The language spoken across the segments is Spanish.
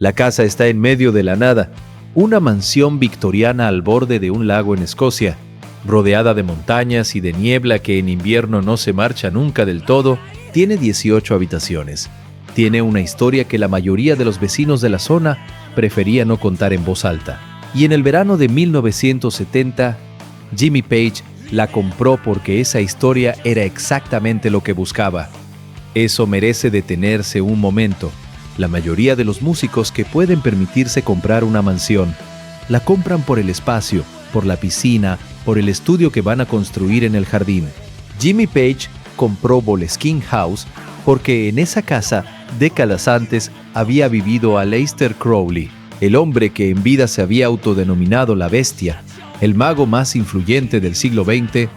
La casa está en medio de la nada, una mansión victoriana al borde de un lago en Escocia, rodeada de montañas y de niebla que en invierno no se marcha nunca del todo. Tiene 18 habitaciones. Tiene una historia que la mayoría de los vecinos de la zona prefería no contar en voz alta. Y en el verano de 1970, Jimmy Page la compró porque esa historia era exactamente lo que buscaba. Eso merece detenerse un momento. La mayoría de los músicos que pueden permitirse comprar una mansión, la compran por el espacio, por la piscina, por el estudio que van a construir en el jardín. Jimmy Page compró Boleskine House porque en esa casa, décadas antes, había vivido Aleister Crowley, el hombre que en vida se había autodenominado la Bestia, el mago más influyente del siglo XX,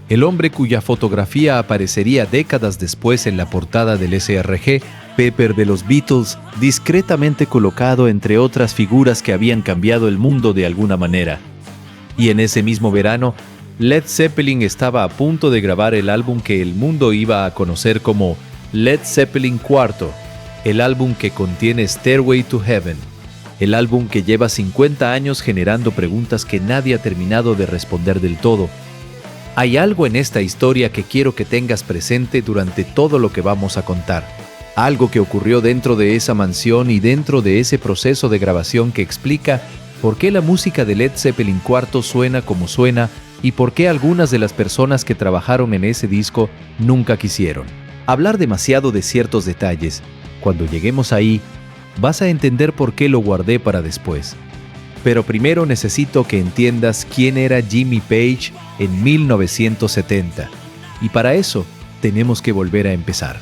el hombre cuya fotografía aparecería décadas después en la portada del Sgt. Pepper de los Beatles, discretamente colocado entre otras figuras que habían cambiado el mundo de alguna manera. Y en ese mismo verano, Led Zeppelin estaba a punto de grabar el álbum que el mundo iba a conocer como Led Zeppelin IV, el álbum que contiene Stairway to Heaven, el álbum que lleva 50 años generando preguntas que nadie ha terminado de responder del todo. Hay algo en esta historia que quiero que tengas presente durante todo lo que vamos a contar. Algo que ocurrió dentro de esa mansión y dentro de ese proceso de grabación que explica por qué la música de Led Zeppelin IV suena como suena y por qué algunas de las personas que trabajaron en ese disco nunca quisieron hablar demasiado de ciertos detalles. Cuando lleguemos ahí, vas a entender por qué lo guardé para después. Pero primero necesito que entiendas quién era Jimmy Page en 1970. Y para eso tenemos que volver a empezar.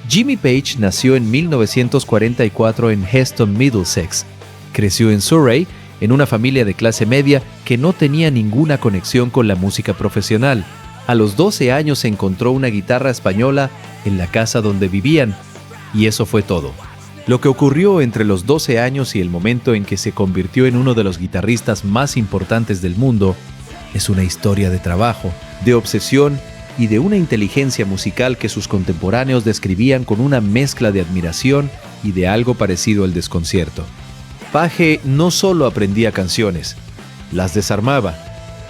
Jimmy Page nació en 1944 en Heston, Middlesex. Creció en Surrey, en una familia de clase media que no tenía ninguna conexión con la música profesional. A los 12 años encontró una guitarra española en la casa donde vivían, y eso fue todo. Lo que ocurrió entre los 12 años y el momento en que se convirtió en uno de los guitarristas más importantes del mundo es una historia de trabajo, de obsesión y de una inteligencia musical que sus contemporáneos describían con una mezcla de admiración y de algo parecido al desconcierto. Page no solo aprendía canciones, las desarmaba.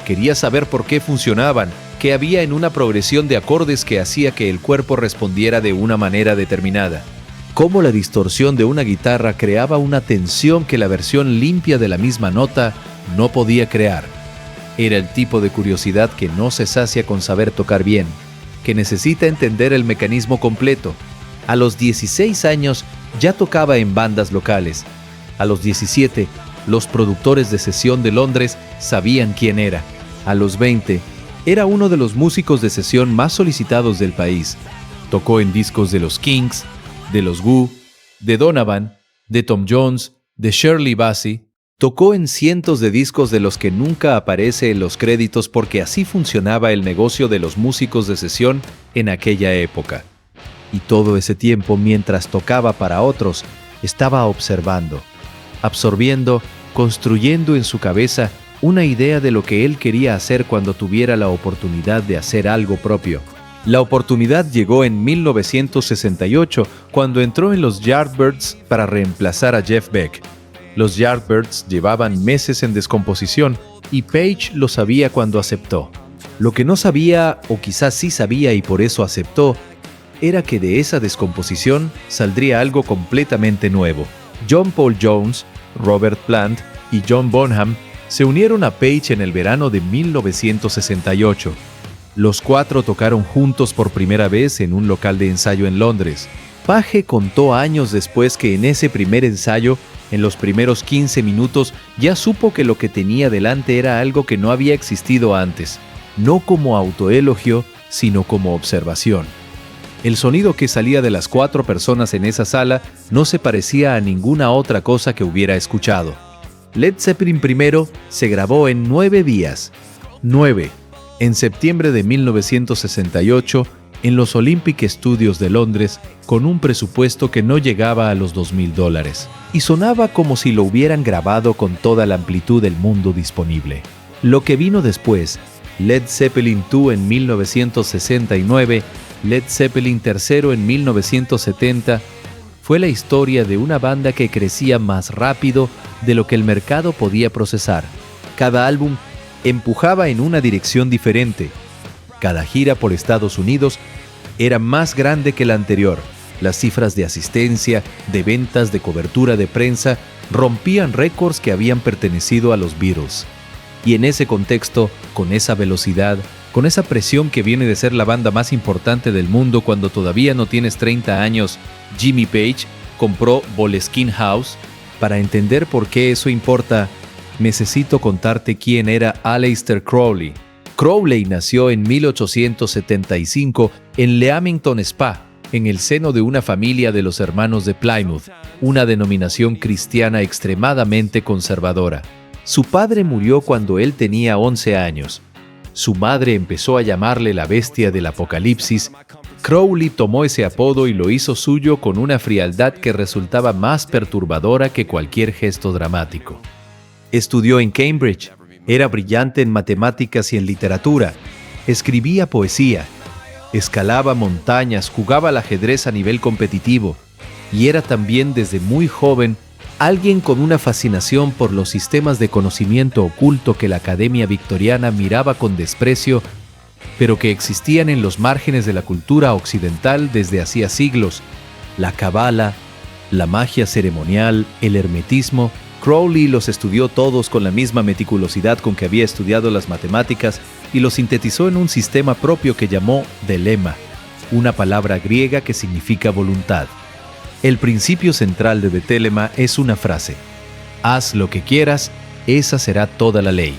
Quería saber por qué funcionaban, qué había en una progresión de acordes que hacía que el cuerpo respondiera de una manera determinada. Cómo la distorsión de una guitarra creaba una tensión que la versión limpia de la misma nota no podía crear. Era el tipo de curiosidad que no se sacia con saber tocar bien, que necesita entender el mecanismo completo. A los 16 años ya tocaba en bandas locales. A los 17, los productores de sesión de Londres sabían quién era. A los 20, era uno de los músicos de sesión más solicitados del país. Tocó en discos de los Kings, de los Who, de Donovan, de Tom Jones, de Shirley Bassey. Tocó en cientos de discos de los que nunca aparece en los créditos porque así funcionaba el negocio de los músicos de sesión en aquella época. Y todo ese tiempo, mientras tocaba para otros, estaba observando, absorbiendo, construyendo en su cabeza una idea de lo que él quería hacer cuando tuviera la oportunidad de hacer algo propio. La oportunidad llegó en 1968, cuando entró en los Yardbirds para reemplazar a Jeff Beck. Los Yardbirds llevaban meses en descomposición y Page lo sabía cuando aceptó. Lo que no sabía, o quizás sí sabía y por eso aceptó, era que de esa descomposición saldría algo completamente nuevo. John Paul Jones, Robert Plant y John Bonham se unieron a Page en el verano de 1968. Los cuatro tocaron juntos por primera vez en un local de ensayo en Londres. Page contó años después que en ese primer ensayo, en los primeros 15 minutos, ya supo que lo que tenía delante era algo que no había existido antes, no como autoelogio, sino como observación. El sonido que salía de las 4 personas en esa sala no se parecía a ninguna otra cosa que hubiera escuchado. Led Zeppelin I se grabó en 9 días. 9. En septiembre de 1968, en los Olympic Studios de Londres, con un presupuesto que no llegaba a los $2,000, y sonaba como si lo hubieran grabado con toda la amplitud del mundo disponible. Lo que vino después, Led Zeppelin II en 1969, Led Zeppelin III en 1970, fue la historia de una banda que crecía más rápido de lo que el mercado podía procesar. Cada álbum empujaba en una dirección diferente. Cada gira por Estados Unidos era más grande que la anterior. Las cifras de asistencia, de ventas, de cobertura de prensa rompían récords que habían pertenecido a los Beatles. Y en ese contexto, con esa velocidad, con esa presión que viene de ser la banda más importante del mundo cuando todavía no tienes 30 años, Jimmy Page compró Boleskine House. Para entender por qué eso importa, necesito contarte quién era Aleister Crowley. Crowley nació en 1875 en Leamington Spa, en el seno de una familia de los Hermanos de Plymouth, una denominación cristiana extremadamente conservadora. Su padre murió cuando él tenía 11 años. Su madre empezó a llamarle la bestia del apocalipsis. Crowley tomó ese apodo y lo hizo suyo con una frialdad que resultaba más perturbadora que cualquier gesto dramático. Estudió en Cambridge, era brillante en matemáticas y en literatura, escribía poesía, escalaba montañas, jugaba al ajedrez a nivel competitivo y era también desde muy joven alguien con una fascinación por los sistemas de conocimiento oculto que la Academia Victoriana miraba con desprecio, pero que existían en los márgenes de la cultura occidental desde hacía siglos: la cábala, la magia ceremonial, el hermetismo. Crowley los estudió todos con la misma meticulosidad con que había estudiado las matemáticas y los sintetizó en un sistema propio que llamó delema, una palabra griega que significa voluntad. El principio central de telema es una frase: haz lo que quieras, esa será toda la ley,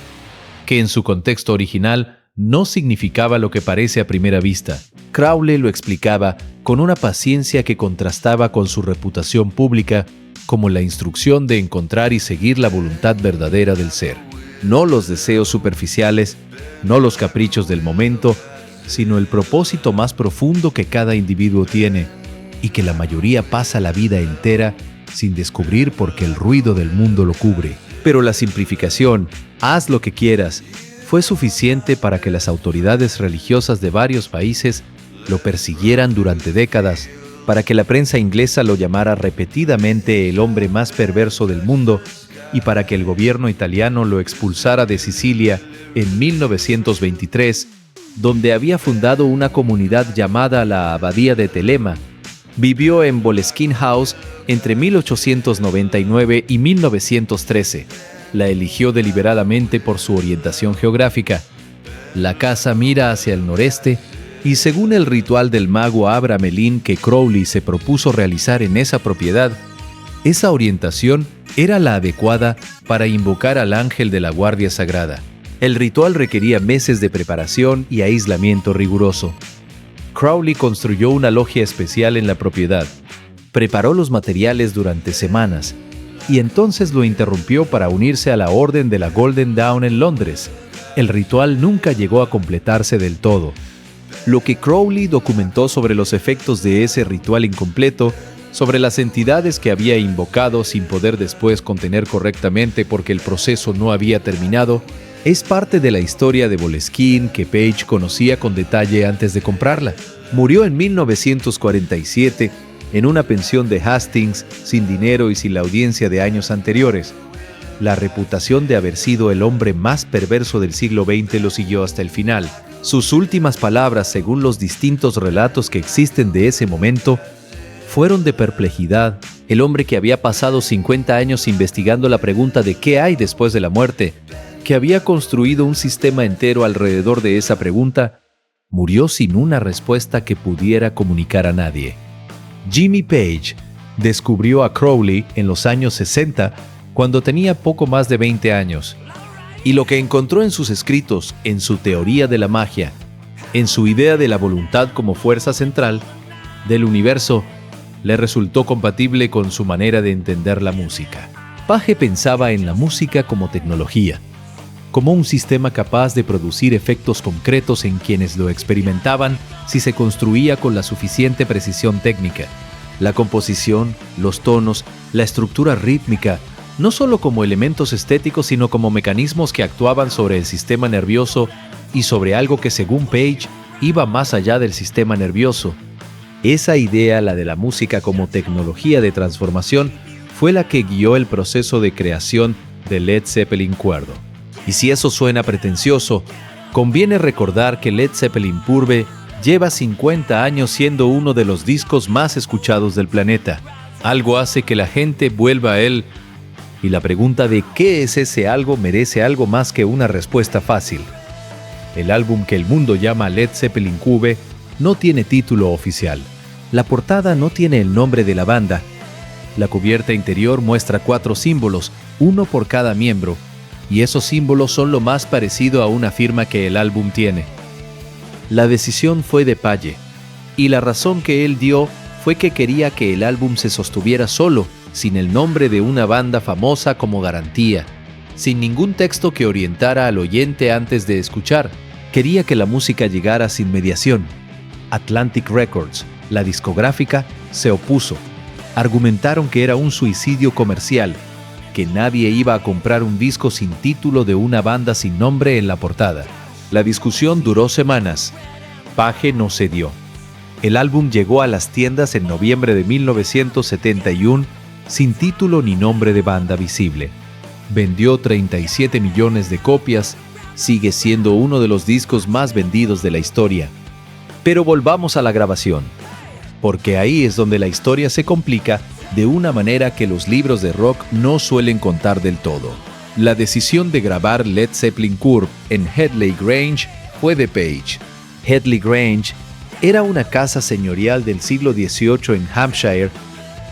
que en su contexto original no significaba lo que parece a primera vista. Crowley lo explicaba con una paciencia que contrastaba con su reputación pública como la instrucción de encontrar y seguir la voluntad verdadera del ser. No los deseos superficiales, no los caprichos del momento, sino el propósito más profundo que cada individuo tiene y que la mayoría pasa la vida entera sin descubrir porque el ruido del mundo lo cubre. Pero la simplificación, haz lo que quieras, fue suficiente para que las autoridades religiosas de varios países lo persiguieran durante décadas, para que la prensa inglesa lo llamara repetidamente el hombre más perverso del mundo y para que el gobierno italiano lo expulsara de Sicilia en 1923, donde había fundado una comunidad llamada la Abadía de Telema. Vivió en Boleskine House entre 1899 y 1913. La eligió deliberadamente por su orientación geográfica. La casa mira hacia el noreste y según el ritual del mago Abramelin que Crowley se propuso realizar en esa propiedad, esa orientación era la adecuada para invocar al ángel de la guardia sagrada. El ritual requería meses de preparación y aislamiento riguroso. Crowley construyó una logia especial en la propiedad, preparó los materiales durante semanas y entonces lo interrumpió para unirse a la Orden de la Golden Dawn en Londres. El ritual nunca llegó a completarse del todo. Lo que Crowley documentó sobre los efectos de ese ritual incompleto, sobre las entidades que había invocado sin poder después contener correctamente porque el proceso no había terminado, es parte de la historia de Boleskine que Page conocía con detalle antes de comprarla. Murió en 1947 en una pensión de Hastings, sin dinero y sin la audiencia de años anteriores. La reputación de haber sido el hombre más perverso del siglo XX lo siguió hasta el final. Sus últimas palabras, según los distintos relatos que existen de ese momento, fueron de perplejidad. El hombre que había pasado 50 años investigando la pregunta de qué hay después de la muerte, que había construido un sistema entero alrededor de esa pregunta, murió sin una respuesta que pudiera comunicar a nadie. Jimmy Page descubrió a Crowley en los años 60, cuando tenía poco más de 20 años, y lo que encontró en sus escritos, en su teoría de la magia, en su idea de la voluntad como fuerza central del universo, le resultó compatible con su manera de entender la música. Page pensaba en la música como tecnología, como un sistema capaz de producir efectos concretos en quienes lo experimentaban si se construía con la suficiente precisión técnica. La composición, los tonos, la estructura rítmica, no solo como elementos estéticos, sino como mecanismos que actuaban sobre el sistema nervioso y sobre algo que, según Page, iba más allá del sistema nervioso. Esa idea, la de la música como tecnología de transformación, fue la que guió el proceso de creación de Led Zeppelin cuerdo. Y si eso suena pretencioso, conviene recordar que Led Zeppelin Purve lleva 50 años siendo uno de los discos más escuchados del planeta. Algo hace que la gente vuelva a él, y la pregunta de qué es ese algo merece algo más que una respuesta fácil. El álbum que el mundo llama Led Zeppelin Cube no tiene título oficial. La portada no tiene el nombre de la banda. La cubierta interior muestra 4 símbolos, uno por cada miembro, y esos símbolos son lo más parecido a una firma que el álbum tiene. La decisión fue de Page, y la razón que él dio fue que quería que el álbum se sostuviera solo, sin el nombre de una banda famosa como garantía, sin ningún texto que orientara al oyente antes de escuchar. Quería que la música llegara sin mediación. Atlantic Records, la discográfica, se opuso. Argumentaron que era un suicidio comercial, que nadie iba a comprar un disco sin título de una banda sin nombre en la portada. La discusión duró semanas. Page no cedió. El álbum llegó a las tiendas en noviembre de 1971 sin título ni nombre de banda visible. Vendió 37 millones de copias, sigue siendo uno de los discos más vendidos de la historia. Pero volvamos a la grabación, porque ahí es donde la historia se complica de una manera que los libros de rock no suelen contar del todo. La decisión de grabar Led Zeppelin Curve en Headley Grange fue de Page. Headley Grange era una casa señorial del siglo XVIII en Hampshire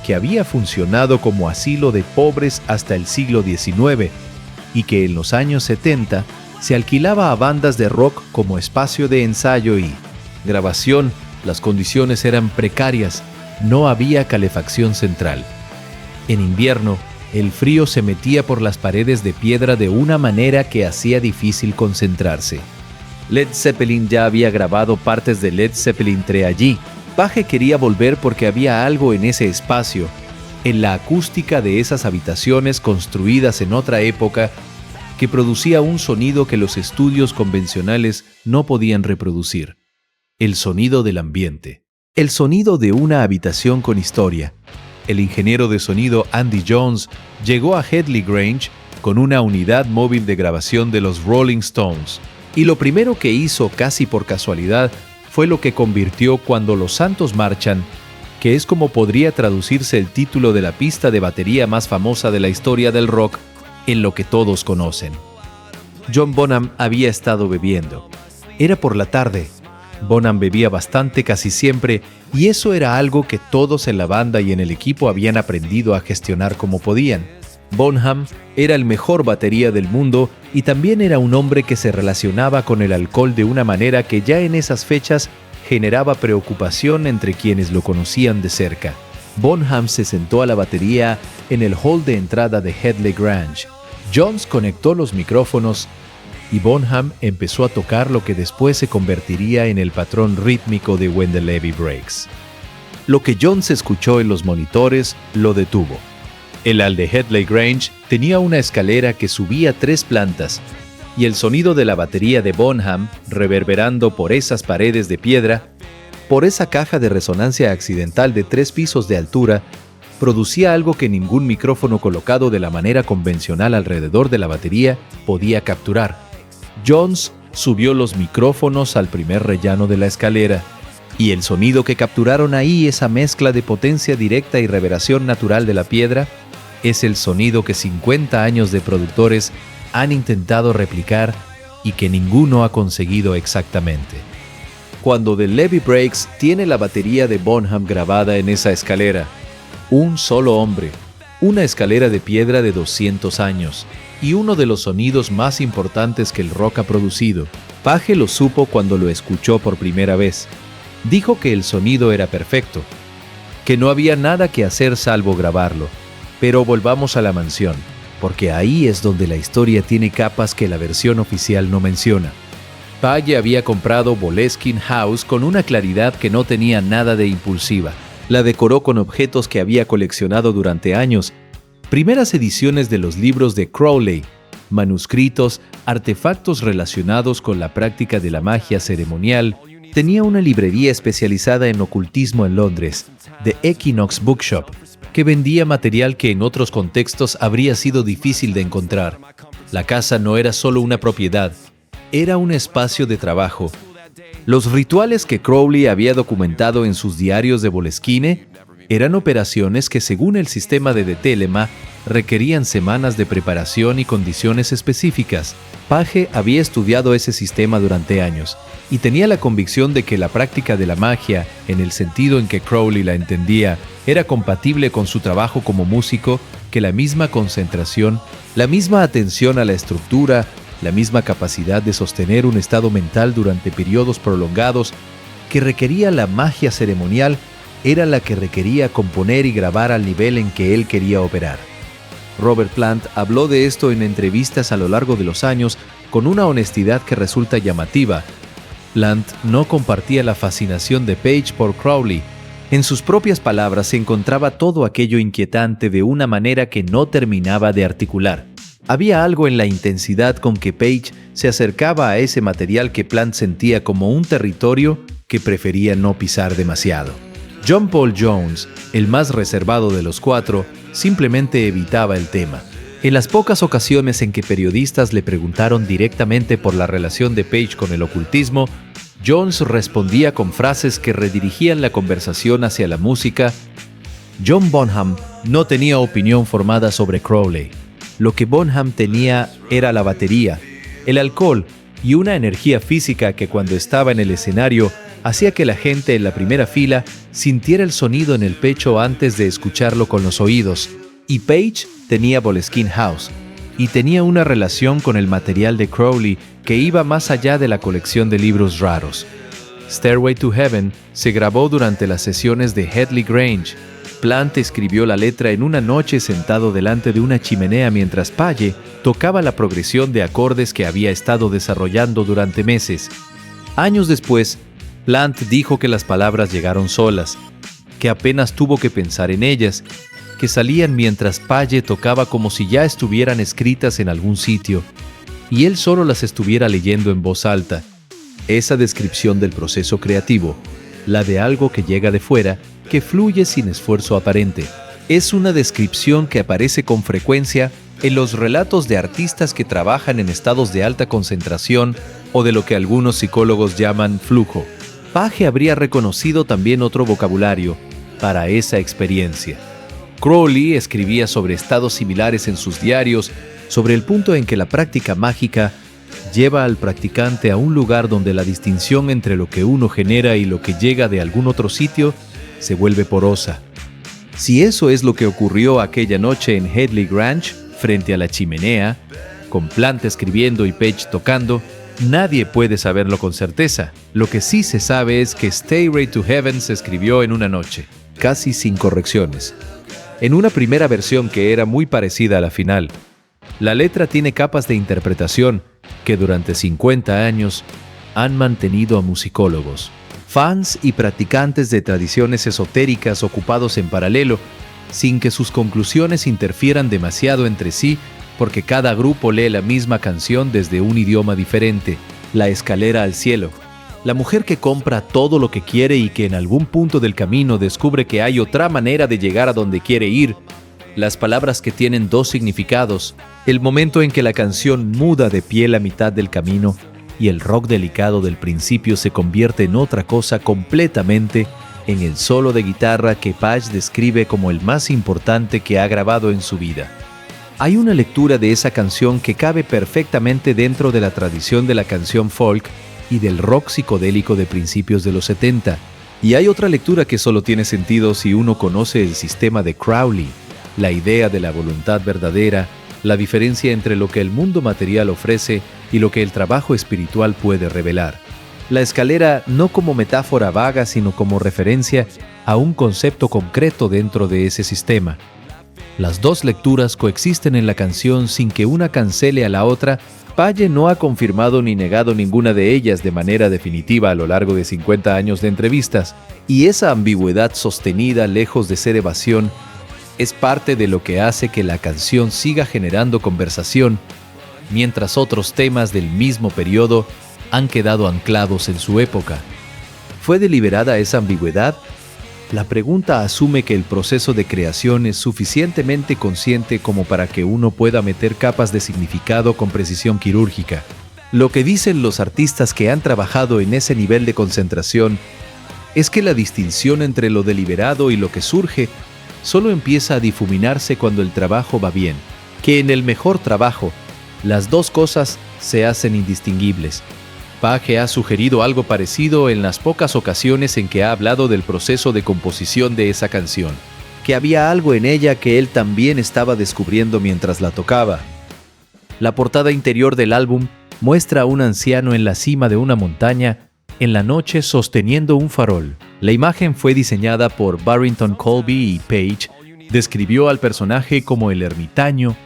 que había funcionado como asilo de pobres hasta el siglo XIX y que en los años 70 se alquilaba a bandas de rock como espacio de ensayo y grabación. Las condiciones eran precarias, no había calefacción central. En invierno, el frío se metía por las paredes de piedra de una manera que hacía difícil concentrarse. Led Zeppelin ya había grabado partes de Led Zeppelin 3 allí. Page quería volver porque había algo en ese espacio, en la acústica de esas habitaciones construidas en otra época, que producía un sonido que los estudios convencionales no podían reproducir. El sonido del ambiente. El sonido de una habitación con historia. El ingeniero de sonido Andy Jones llegó a Headley Grange con una unidad móvil de grabación de los Rolling Stones, y lo primero que hizo casi por casualidad fue lo que convirtió Cuando los Santos Marchan, que es como podría traducirse el título de la pista de batería más famosa de la historia del rock, en lo que todos conocen. John Bonham había estado bebiendo. Era por la tarde. Bonham bebía bastante casi siempre, y eso era algo que todos en la banda y en el equipo habían aprendido a gestionar como podían. Bonham era el mejor batería del mundo y también era un hombre que se relacionaba con el alcohol de una manera que ya en esas fechas generaba preocupación entre quienes lo conocían de cerca. Bonham se sentó a la batería en el hall de entrada de Headley Grange. Jones conectó los micrófonos y Bonham empezó a tocar lo que después se convertiría en el patrón rítmico de When the Levee Breaks. Lo que Jones escuchó en los monitores lo detuvo. El hall de Headley Grange tenía una escalera que subía 3 plantas, y el sonido de la batería de Bonham, reverberando por esas paredes de piedra, por esa caja de resonancia accidental de 3 pisos de altura, producía algo que ningún micrófono colocado de la manera convencional alrededor de la batería podía capturar. Jones subió los micrófonos al primer rellano de la escalera, y el sonido que capturaron ahí, esa mezcla de potencia directa y reverberación natural de la piedra, es el sonido que 50 años de productores han intentado replicar y que ninguno ha conseguido exactamente. Cuando The Levee Breaks tiene la batería de Bonham grabada en esa escalera, un solo hombre, una escalera de piedra de 200 años y uno de los sonidos más importantes que el rock ha producido. Page lo supo cuando lo escuchó por primera vez. Dijo que el sonido era perfecto, que no había nada que hacer salvo grabarlo. Pero volvamos a la mansión, porque ahí es donde la historia tiene capas que la versión oficial no menciona. Page había comprado Boleskine House con una claridad que no tenía nada de impulsiva. La decoró con objetos que había coleccionado durante años, primeras ediciones de los libros de Crowley, manuscritos, artefactos relacionados con la práctica de la magia ceremonial, tenía una librería especializada en ocultismo en Londres, The Equinox Bookshop, que vendía material que en otros contextos habría sido difícil de encontrar. La casa no era solo una propiedad, era un espacio de trabajo. Los rituales que Crowley había documentado en sus diarios de Boleskine eran operaciones que, según el sistema de Telema, requerían semanas de preparación y condiciones específicas. Page había estudiado ese sistema durante años y tenía la convicción de que la práctica de la magia, en el sentido en que Crowley la entendía, era compatible con su trabajo como músico, que la misma concentración, la misma atención a la estructura, la misma capacidad de sostener un estado mental durante periodos prolongados que requería la magia ceremonial era la que requería componer y grabar al nivel en que él quería operar. Robert Plant habló de esto en entrevistas a lo largo de los años con una honestidad que resulta llamativa. Plant no compartía la fascinación de Page por Crowley. En sus propias palabras se encontraba todo aquello inquietante de una manera que no terminaba de articular. Había algo en la intensidad con que Page se acercaba a ese material que Plant sentía como un territorio que prefería no pisar demasiado. John Paul Jones, el más reservado de los cuatro, simplemente evitaba el tema. En las pocas ocasiones en que periodistas le preguntaron directamente por la relación de Page con el ocultismo, Jones respondía con frases que redirigían la conversación hacia la música. John Bonham no tenía opinión formada sobre Crowley. Lo que Bonham tenía era la batería, el alcohol y una energía física que cuando estaba en el escenario hacía que la gente en la primera fila sintiera el sonido en el pecho antes de escucharlo con los oídos. Y Page tenía Boleskine House y tenía una relación con el material de Crowley que iba más allá de la colección de libros raros. Stairway to Heaven se grabó durante las sesiones de Headley Grange. Plant escribió la letra en una noche sentado delante de una chimenea mientras Page tocaba la progresión de acordes que había estado desarrollando durante meses. Años después, Plant dijo que las palabras llegaron solas, que apenas tuvo que pensar en ellas, que salían mientras Page tocaba como si ya estuvieran escritas en algún sitio, y él solo las estuviera leyendo en voz alta. Esa descripción del proceso creativo, la de algo que llega de fuera, que fluye sin esfuerzo aparente, es una descripción que aparece con frecuencia en los relatos de artistas que trabajan en estados de alta concentración o de lo que algunos psicólogos llaman flujo. Page habría reconocido también otro vocabulario para esa experiencia. Crowley escribía sobre estados similares en sus diarios, sobre el punto en que la práctica mágica lleva al practicante a un lugar donde la distinción entre lo que uno genera y lo que llega de algún otro sitio se vuelve porosa. Si eso es lo que ocurrió aquella noche en Headley Grange, frente a la chimenea, con Plant escribiendo y Page tocando, nadie puede saberlo con certeza. Lo que sí se sabe es que Stairway to Heaven se escribió en una noche, casi sin correcciones, en una primera versión que era muy parecida a la final. La letra tiene capas de interpretación que durante 50 años han mantenido a musicólogos, fans y practicantes de tradiciones esotéricas ocupados en paralelo, sin que sus conclusiones interfieran demasiado entre sí, porque cada grupo lee la misma canción desde un idioma diferente. La escalera al cielo. La mujer que compra todo lo que quiere y que en algún punto del camino descubre que hay otra manera de llegar a donde quiere ir. Las palabras que tienen dos significados. El momento en que la canción muda de pie la mitad del camino y el rock delicado del principio se convierte en otra cosa completamente, en el solo de guitarra que Page describe como el más importante que ha grabado en su vida. Hay una lectura de esa canción que cabe perfectamente dentro de la tradición de la canción folk y del rock psicodélico de principios de los 70. Y hay otra lectura que solo tiene sentido si uno conoce el sistema de Crowley, la idea de la voluntad verdadera, la diferencia entre lo que el mundo material ofrece y lo que el trabajo espiritual puede revelar. La escalera no como metáfora vaga, sino como referencia a un concepto concreto dentro de ese sistema. Las dos lecturas coexisten en la canción sin que una cancele a la otra. Page no ha confirmado ni negado ninguna de ellas de manera definitiva a lo largo de 50 años de entrevistas, y esa ambigüedad sostenida, lejos de ser evasión, es parte de lo que hace que la canción siga generando conversación, mientras otros temas del mismo periodo han quedado anclados en su época. ¿Fue deliberada esa ambigüedad? La pregunta asume que el proceso de creación es suficientemente consciente como para que uno pueda meter capas de significado con precisión quirúrgica. Lo que dicen los artistas que han trabajado en ese nivel de concentración es que la distinción entre lo deliberado y lo que surge solo empieza a difuminarse cuando el trabajo va bien, que en el mejor trabajo, las dos cosas se hacen indistinguibles. Page ha sugerido algo parecido en las pocas ocasiones en que ha hablado del proceso de composición de esa canción, que había algo en ella que él también estaba descubriendo mientras la tocaba. La portada interior del álbum muestra a un anciano en la cima de una montaña en la noche sosteniendo un farol. La imagen fue diseñada por Barrington Colby y Page describió al personaje como el ermitaño,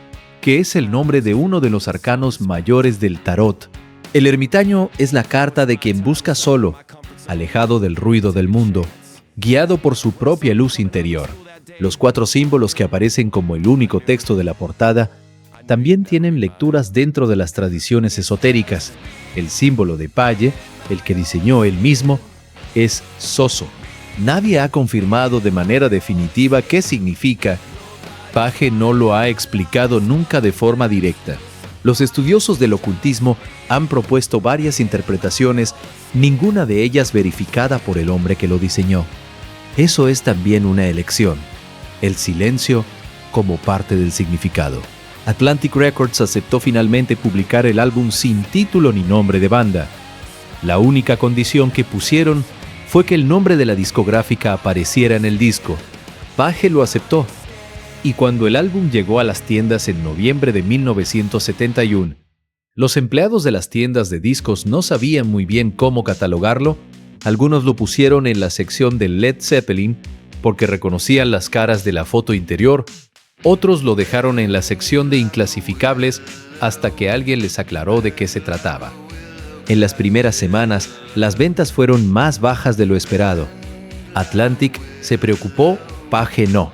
que es el nombre de uno de los arcanos mayores del tarot. El ermitaño es la carta de quien busca solo, alejado del ruido del mundo, guiado por su propia luz interior. Los 4 símbolos que aparecen como el único texto de la portada también tienen lecturas dentro de las tradiciones esotéricas. El símbolo de Page, el que diseñó él mismo, es Soso. Nadie ha confirmado de manera definitiva qué significa. Page no lo ha explicado nunca de forma directa. Los estudiosos del ocultismo han propuesto varias interpretaciones, ninguna de ellas verificada por el hombre que lo diseñó. Eso es también una elección, el silencio como parte del significado. Atlantic Records aceptó finalmente publicar el álbum sin título ni nombre de banda. La única condición que pusieron fue que el nombre de la discográfica apareciera en el disco. Page lo aceptó, y cuando el álbum llegó a las tiendas en noviembre de 1971, los empleados de las tiendas de discos no sabían muy bien cómo catalogarlo. Algunos lo pusieron en la sección de Led Zeppelin porque reconocían las caras de la foto interior. Otros lo dejaron en la sección de inclasificables hasta que alguien les aclaró de qué se trataba. En las primeras semanas, las ventas fueron más bajas de lo esperado. Atlantic se preocupó, Page no.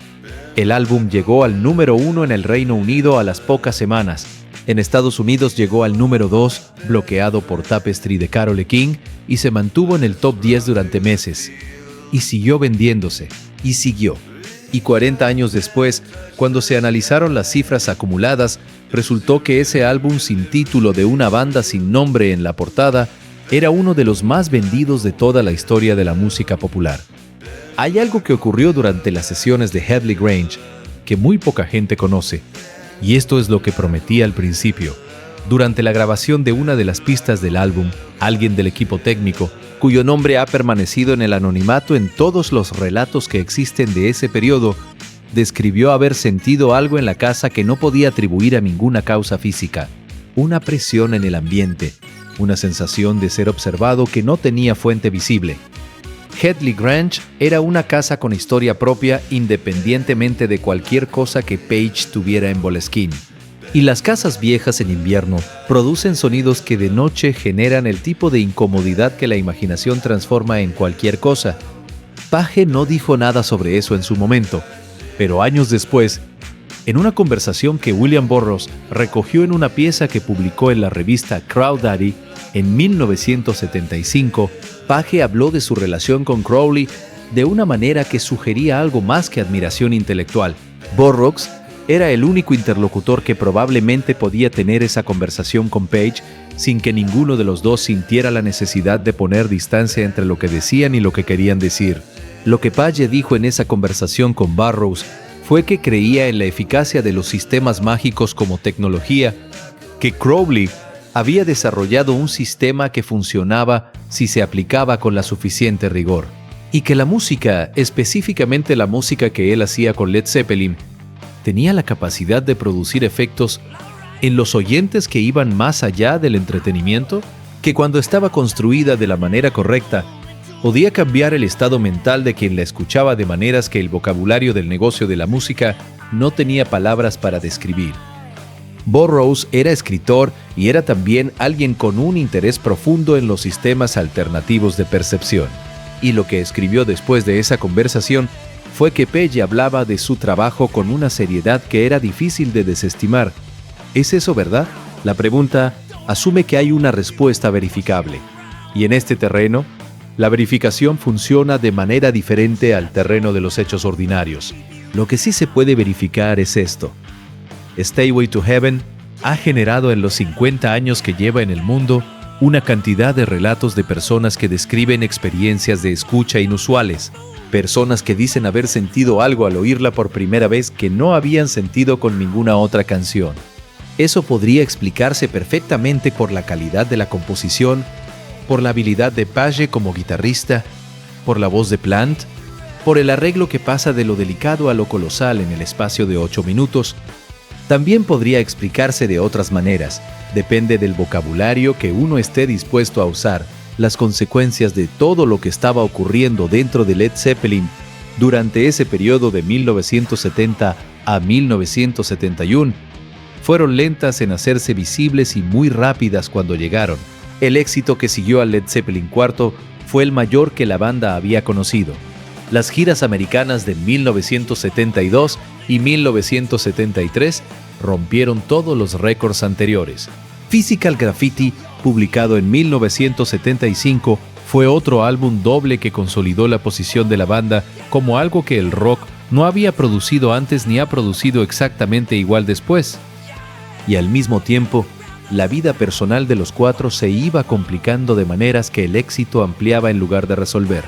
El álbum llegó al número 1 en el Reino Unido a las pocas semanas. En Estados Unidos llegó al número 2, bloqueado por Tapestry de Carole King, y se mantuvo en el top 10 durante meses. Y siguió vendiéndose, y siguió. Y 40 años después, cuando se analizaron las cifras acumuladas, resultó que ese álbum sin título de una banda sin nombre en la portada era uno de los más vendidos de toda la historia de la música popular. Hay algo que ocurrió durante las sesiones de Headley Grange que muy poca gente conoce, y esto es lo que prometí al principio. Durante la grabación de una de las pistas del álbum, alguien del equipo técnico, cuyo nombre ha permanecido en el anonimato en todos los relatos que existen de ese periodo, describió haber sentido algo en la casa que no podía atribuir a ninguna causa física, una presión en el ambiente, una sensación de ser observado que no tenía fuente visible. Headley Grange era una casa con historia propia independientemente de cualquier cosa que Page tuviera en Boleskine. Y las casas viejas en invierno producen sonidos que de noche generan el tipo de incomodidad que la imaginación transforma en cualquier cosa. Page no dijo nada sobre eso en su momento, pero años después, en una conversación que William Burroughs recogió en una pieza que publicó en la revista Crawdaddy en 1975, Page habló de su relación con Crowley de una manera que sugería algo más que admiración intelectual. Burroughs era el único interlocutor que probablemente podía tener esa conversación con Page sin que ninguno de los dos sintiera la necesidad de poner distancia entre lo que decían y lo que querían decir. Lo que Page dijo en esa conversación con Burroughs fue que creía en la eficacia de los sistemas mágicos como tecnología, que Crowley había desarrollado un sistema que funcionaba si se aplicaba con la suficiente rigor, y que la música, específicamente la música que él hacía con Led Zeppelin, tenía la capacidad de producir efectos en los oyentes que iban más allá del entretenimiento, que cuando estaba construida de la manera correcta, podía cambiar el estado mental de quien la escuchaba de maneras que el vocabulario del negocio de la música no tenía palabras para describir. Burroughs era escritor y era también alguien con un interés profundo en los sistemas alternativos de percepción. Y lo que escribió después de esa conversación fue que Page hablaba de su trabajo con una seriedad que era difícil de desestimar. ¿Es eso verdad? La pregunta asume que hay una respuesta verificable. Y en este terreno, La verificación funciona de manera diferente al terreno de los hechos ordinarios. Lo que sí se puede verificar es esto. Stairway to Heaven ha generado en los 50 años que lleva en el mundo una cantidad de relatos de personas que describen experiencias de escucha inusuales, personas que dicen haber sentido algo al oírla por primera vez que no habían sentido con ninguna otra canción. Eso podría explicarse perfectamente por la calidad de la composición, por la habilidad de Page como guitarrista, por la voz de Plant, por el arreglo que pasa de lo delicado a lo colosal en el espacio de 8 minutos. También podría explicarse de otras maneras. Depende del vocabulario que uno esté dispuesto a usar. Las consecuencias de todo lo que estaba ocurriendo dentro de Led Zeppelin durante ese periodo de 1970 a 1971 fueron lentas en hacerse visibles y muy rápidas cuando llegaron. El éxito que siguió a Led Zeppelin IV fue el mayor que la banda había conocido. Las giras americanas de 1972 y 1973 rompieron todos los récords anteriores. Physical Graffiti, publicado en 1975, fue otro álbum doble que consolidó la posición de la banda como algo que el rock no había producido antes ni ha producido exactamente igual después. Y al mismo tiempo, la vida personal de los cuatro se iba complicando de maneras que el éxito ampliaba en lugar de resolver.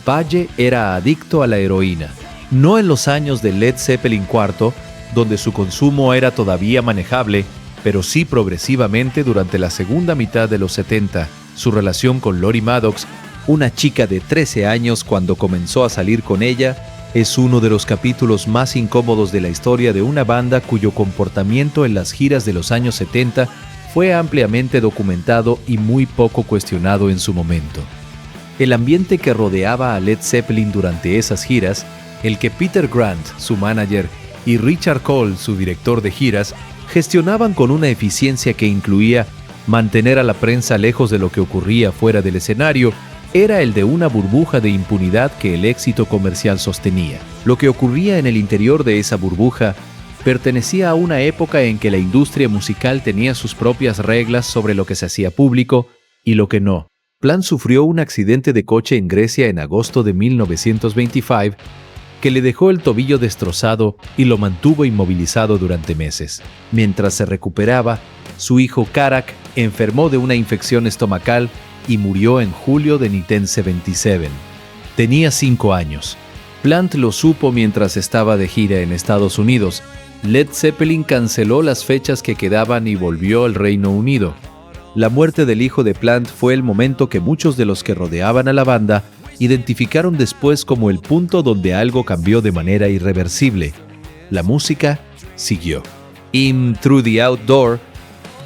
Page era adicto a la heroína, no en los años de Led Zeppelin IV, donde su consumo era todavía manejable, pero sí progresivamente durante la segunda mitad de los 70. Su relación con Lori Maddox, una chica de 13 años cuando comenzó a salir con ella, es uno de los capítulos más incómodos de la historia de una banda cuyo comportamiento en las giras de los años 70 fue ampliamente documentado y muy poco cuestionado en su momento. El ambiente que rodeaba a Led Zeppelin durante esas giras, el que Peter Grant, su manager, y Richard Cole, su director de giras, gestionaban con una eficiencia que incluía mantener a la prensa lejos de lo que ocurría fuera del escenario, era el de una burbuja de impunidad que el éxito comercial sostenía. Lo que ocurría en el interior de esa burbuja pertenecía a una época en que la industria musical tenía sus propias reglas sobre lo que se hacía público y lo que no. Plant sufrió un accidente de coche en Grecia en agosto de 1925 que le dejó el tobillo destrozado y lo mantuvo inmovilizado durante meses. Mientras se recuperaba, su hijo Karak enfermó de una infección estomacal y murió en julio de 1977. Tenía 5 años. Plant lo supo mientras estaba de gira en Estados Unidos. Led Zeppelin canceló las fechas que quedaban y volvió al Reino Unido. La muerte del hijo de Plant fue el momento que muchos de los que rodeaban a la banda identificaron después como el punto donde algo cambió de manera irreversible. La música siguió. In Through the Outdoor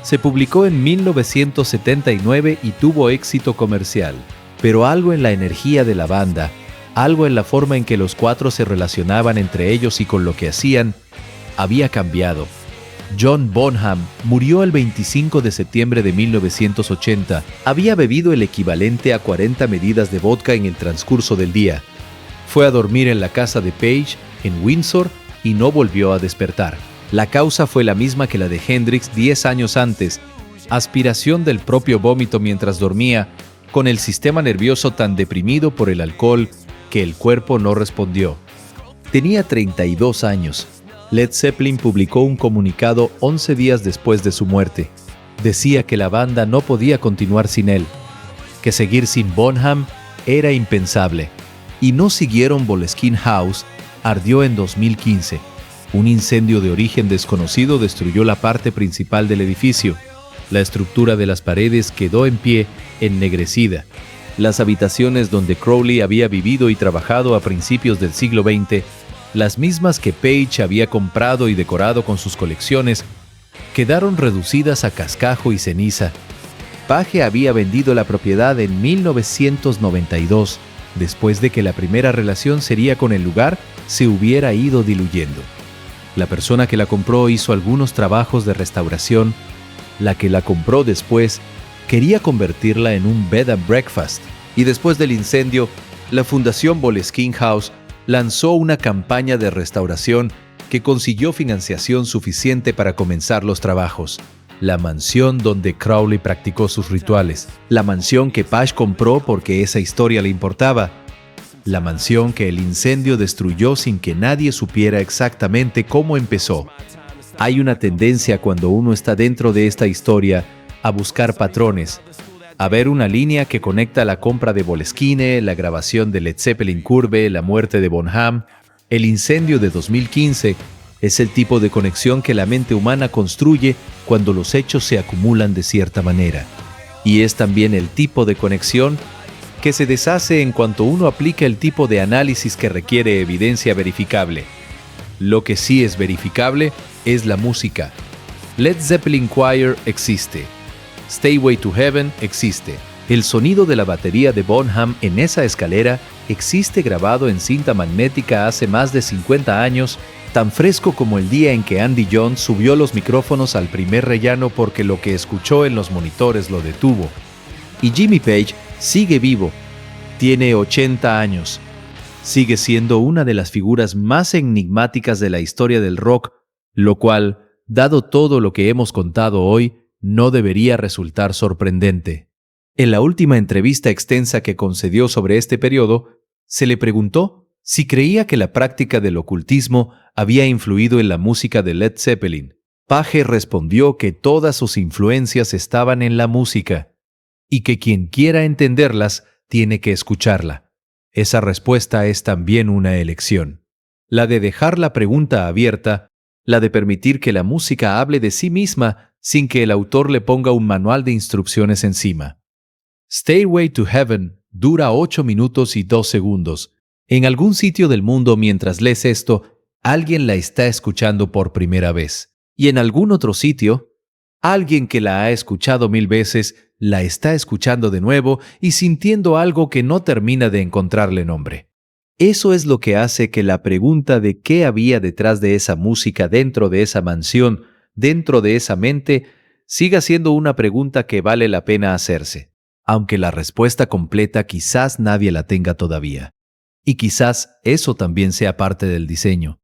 se publicó en 1979 y tuvo éxito comercial, pero algo en la energía de la banda, algo en la forma en que los cuatro se relacionaban entre ellos y con lo que hacían, había cambiado. John Bonham murió el 25 de septiembre de 1980. Había bebido el equivalente a 40 medidas de vodka en el transcurso del día. Fue a dormir en la casa de Page, en Windsor, y no volvió a despertar. La causa fue la misma que la de Hendrix 10 años antes: aspiración del propio vómito mientras dormía, con el sistema nervioso tan deprimido por el alcohol que el cuerpo no respondió. Tenía 32 años. Led Zeppelin publicó un comunicado 11 días después de su muerte. Decía que la banda no podía continuar sin él, que seguir sin Bonham era impensable. Y no siguieron. Boleskine House ardió en 2015. Un incendio de origen desconocido destruyó la parte principal del edificio. La estructura de las paredes quedó en pie, ennegrecida. Las habitaciones donde Crowley había vivido y trabajado a principios del siglo XX, las mismas que Page había comprado y decorado con sus colecciones, quedaron reducidas a cascajo y ceniza. Page había vendido la propiedad en 1992, después de que la primera relación seria con el lugar se hubiera ido diluyendo. La persona que la compró hizo algunos trabajos de restauración. La que la compró después quería convertirla en un bed and breakfast. Y después del incendio, la Fundación Boleskine House lanzó una campaña de restauración que consiguió financiación suficiente para comenzar los trabajos. la mansión donde Crowley practicó sus rituales, la mansión que Pash compró porque esa historia le importaba, la mansión que el incendio destruyó sin que nadie supiera exactamente cómo empezó. Hay una tendencia cuando uno está dentro de esta historia a buscar patrones, a ver una línea que conecta la compra de Moleskine, la grabación de Led Zeppelin Curve, la muerte de Bonham, el incendio de 2015. Es el tipo de conexión que la mente humana construye cuando los hechos se acumulan de cierta manera. Y es también el tipo de conexión que se deshace en cuanto uno aplica el tipo de análisis que requiere evidencia verificable. Lo que sí es verificable es la música. Led Zeppelin Choir existe. Stairway to Heaven existe. El sonido de la batería de Bonham en esa escalera existe grabado en cinta magnética hace más de 50 años, tan fresco como el día en que Andy Jones subió los micrófonos al primer rellano porque lo que escuchó en los monitores lo detuvo. Y Jimmy Page sigue vivo. Tiene 80 años. Sigue siendo una de las figuras más enigmáticas de la historia del rock, lo cual, dado todo lo que hemos contado hoy, no debería resultar sorprendente. En la última entrevista extensa que concedió sobre este periodo, se le preguntó si creía que la práctica del ocultismo había influido en la música de Led Zeppelin. Page respondió que todas sus influencias estaban en la música y que quien quiera entenderlas tiene que escucharla. Esa respuesta es también una elección. La de dejar la pregunta abierta, la de permitir que la música hable de sí misma sin que el autor le ponga un manual de instrucciones encima. Stairway to Heaven dura 8 minutos y 2 segundos. En algún sitio del mundo mientras lees esto, alguien la está escuchando por primera vez. Y en algún otro sitio, alguien que la ha escuchado 1000 veces la está escuchando de nuevo y sintiendo algo que no termina de encontrarle nombre. Eso es lo que hace que la pregunta de qué había detrás de esa música dentro de esa mansión, dentro de esa mente, siga siendo una pregunta que vale la pena hacerse, aunque la respuesta completa quizás nadie la tenga todavía. Y quizás eso también sea parte del diseño.